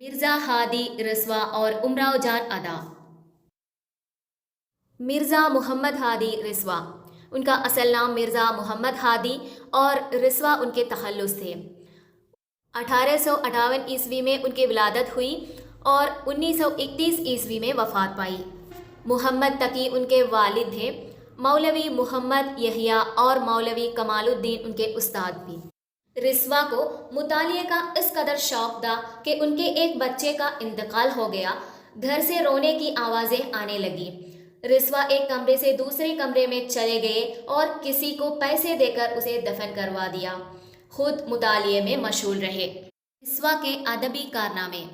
मिर्ज़ा हादी रिस्वा और उमराव जान अदा। मिर्ज़ा मोहम्मद हादी रिस्वा, उनका असल नाम मिर्ज़ा मोहम्मद हादी और रिस्वा उनके तखल्लुस थे। 1858 ईस्वी में उनकी विलादत हुई और 1931 ईस्वी में वफ़ात पाई। मोहम्मद तकी उनके वालिद थे। मौलवी मोहम्मद यहिया और मौलवी कमालुद्दीन उनके उस्ताद भी। रिस्वा को मुतालिए का इस कदर शौक था कि उनके एक बच्चे का इंतकाल हो गया। घर से रोने की आवाज़ें आने लगी। रिस्वा एक कमरे से दूसरे कमरे में चले गए और किसी को पैसे देकर उसे दफन करवा दिया। खुद मुतालिए में मशगूल रहे। रिस्वा के अदबी कारनामे,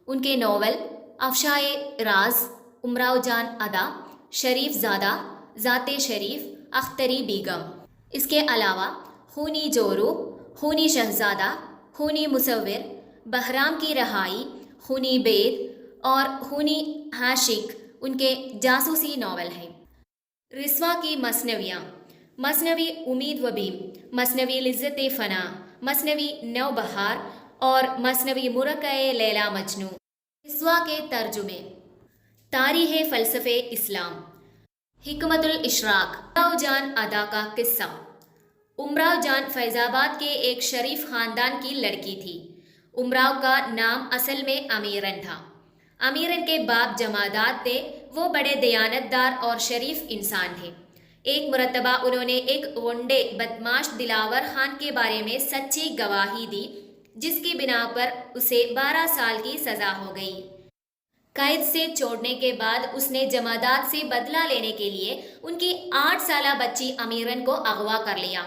उनके नावल अफशाए राज, उमराव जान अदा, शरीफ ज़ादा, ज़ाते शरीफ, अख्तरी बेगम। इसके अलावा खूनी जोरू, खूनी शहजादा, खूनी मुसव्विर, बहराम की रहाई, खूनी बेद और खूनी हाशिक उनके जासूसी नावल हैं। रिस्वा की मसनवियाँ, मसनवी उम्मीद व बीम, मसनवी लिज़्ज़त फ़ना, मसनवी नौबहार और मसनवी मुरक़्क़ए लैला मजनू। रिस्वा के तर्जुमे, तारीख़ फ़लसफ़े इस्लाम, हिकमतुल इशराक, उमराव जान अदा का किस्सा। उमराव जान फैज़ाबाद के एक शरीफ ख़ानदान की लड़की थी। उमराव का नाम असल में अमीरन था। अमीरन के बाप जमादार थे। वो बड़े दयानतदार और शरीफ इंसान थे। एक मरतबा उन्होंने एक गुंडे बदमाश दिलावर खान के बारे में सच्ची गवाही दी, जिसकी बिना पर उसे 12 साल की सज़ा हो गई। कैद से छोड़ने के बाद उसने जमादार से बदला लेने के लिए उनकी 8 साला बच्ची अमीरन को अगवा कर लिया।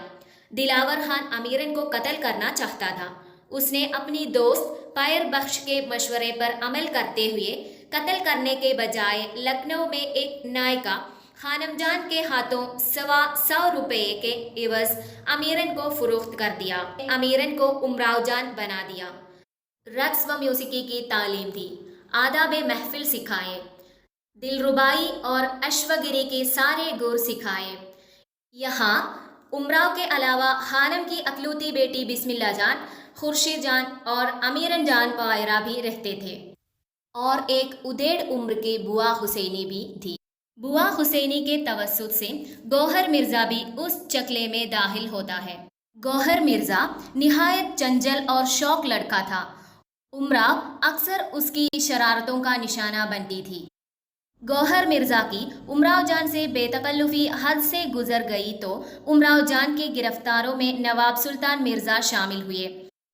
दिलावर खान अमीरन को कत्ल करना चाहता था। उसने अपनी दोस्त पायर बख्श के मशवरे पर अमल करते हुए कत्ल करने के बजाय लखनऊ में एक नायका खानम जान के हाथों 100 रुपये के एवज अमीरन को फरोख्त कर दिया। अमीरन को उमराव जान बना दिया। रक्स व म्यूसिकी की तालीम दी, आदाब महफिल सिखाए, दिलरुबाई और अश्वगिरी के सारे गुर सिखाए। यहाँ उमराव के अलावा खानम की अकलूती बेटी बिस्मिल्ला जान, खुर्शीद जान और अमीरन जान पायरा भी रहते थे और एक उदेड़ उम्र की बुआ हुसैनी भी थी। बुआ हुसैनी के तवस्सुत से गौहर मिर्ज़ा भी उस चकले में दाखिल होता है। गौहर मिर्ज़ा निहायत चंचल और शौक लड़का था। उमराव अक्सर उसकी शरारतों का निशाना बनती थी। गौहर मिर्ज़ा की उमराव जान से बेतकल्लुफ़ी हद से गुजर गई तो उमराव जान के गिरफ्तारों में नवाब सुल्तान मिर्ज़ा शामिल हुए,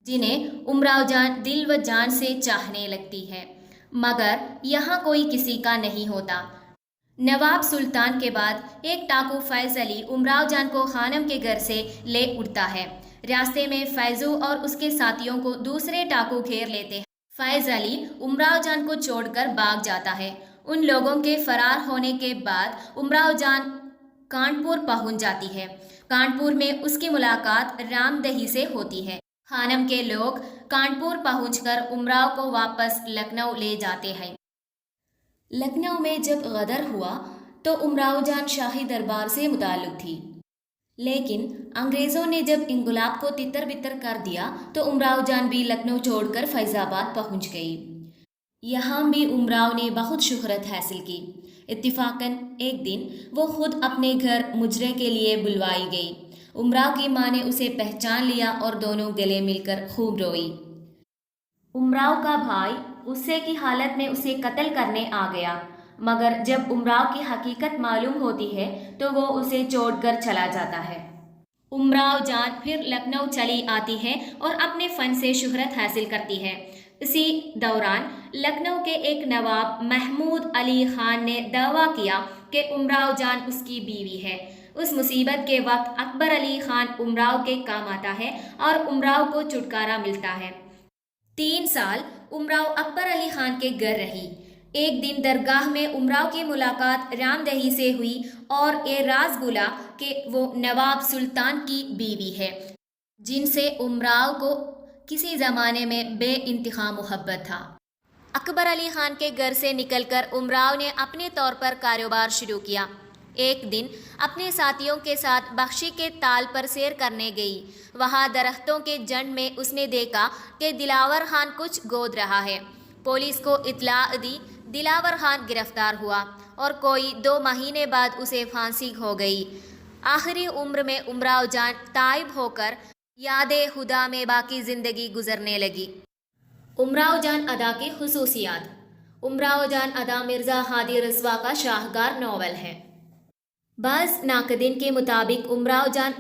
जिन्हें उमराव जान दिल व जान से चाहने लगती है, मगर यहाँ कोई किसी का नहीं होता। नवाब सुल्तान के बाद एक टाकू फैज़ अली उमराव जान को खानम के घर से ले उड़ता है। रास्ते में फैज़ू और उसके साथियों को दूसरे टाकू घेर लेते हैं। फैज़ अली उमराव जान को छोड़कर भाग जाता है। उन लोगों के फरार होने के बाद उमराव जान कानपुर पहुंच जाती है। कानपुर में उसकी मुलाकात रामदही से होती है। खानम के लोग कानपुर पहुंचकर उमराव को वापस लखनऊ ले जाते हैं। लखनऊ में जब गदर हुआ तो उमराव जान शाही दरबार से मुताल्लिक थी, लेकिन अंग्रेज़ों ने जब इंगुलाब को तितर बितर कर दिया तो उमराव जान भी लखनऊ छोड़कर फैज़ाबाद पहुंच गई। यहाँ भी उमराव ने बहुत शोहरत हासिल की। इत्तिफाकन एक दिन वो खुद अपने घर मुजरे के लिए बुलवाई गई। उमराव की माँ ने उसे पहचान लिया और दोनों गले मिलकर खूब रोई। उमराव का भाई गुस्से की हालत में उसे कत्ल करने आ गया, मगर जब उमराव की हकीकत मालूम होती है तो वो उसे छोड़कर चला जाता है। उमराव जान फिर लखनऊ चली आती है और अपने फ़न से शोहरत हासिल करती है। इसी दौरान लखनऊ के एक नवाब महमूद अली ख़ान ने दावा किया कि उमराव जान उसकी बीवी है। उस मुसीबत के वक्त अकबर अली ख़ान उमराव के काम आता है और उमराव को छुटकारा मिलता है। 3 साल उमराव अकबर अली ख़ान के घर रही। एक दिन दरगाह में उमराव की मुलाकात रामदही से हुई और ये राज गुला कि वो नवाब सुल्तान की बीवी है, जिनसे उमराव को किसी ज़माने में बेइंतहा मोहब्बत था। अकबर अली ख़ान के घर से निकलकर उमराव ने अपने तौर पर कारोबार शुरू किया। एक दिन अपने साथियों के साथ बख्शी के ताल पर सैर करने गई। वहाँ दरख्तों के जंड में उसने देखा कि दिलावर खान कुछ गोद रहा है। पुलिस को इत्तला दी। दिलावर खान गिरफ्तार हुआ और कोई 2 महीने बाद उसे फांसी हो गई। आखिरी उम्र में उमराव जान ताइब होकर यादे खुदा में बाकी ज़िंदगी गुजरने लगी। उमराव जान अदा की खुसूसियात। उमराव जान अदा मिर्ज़ा हादी रज़वा का शाहकार नावल है। बाज़ नाक़दीन के मुताबिक उमराव जान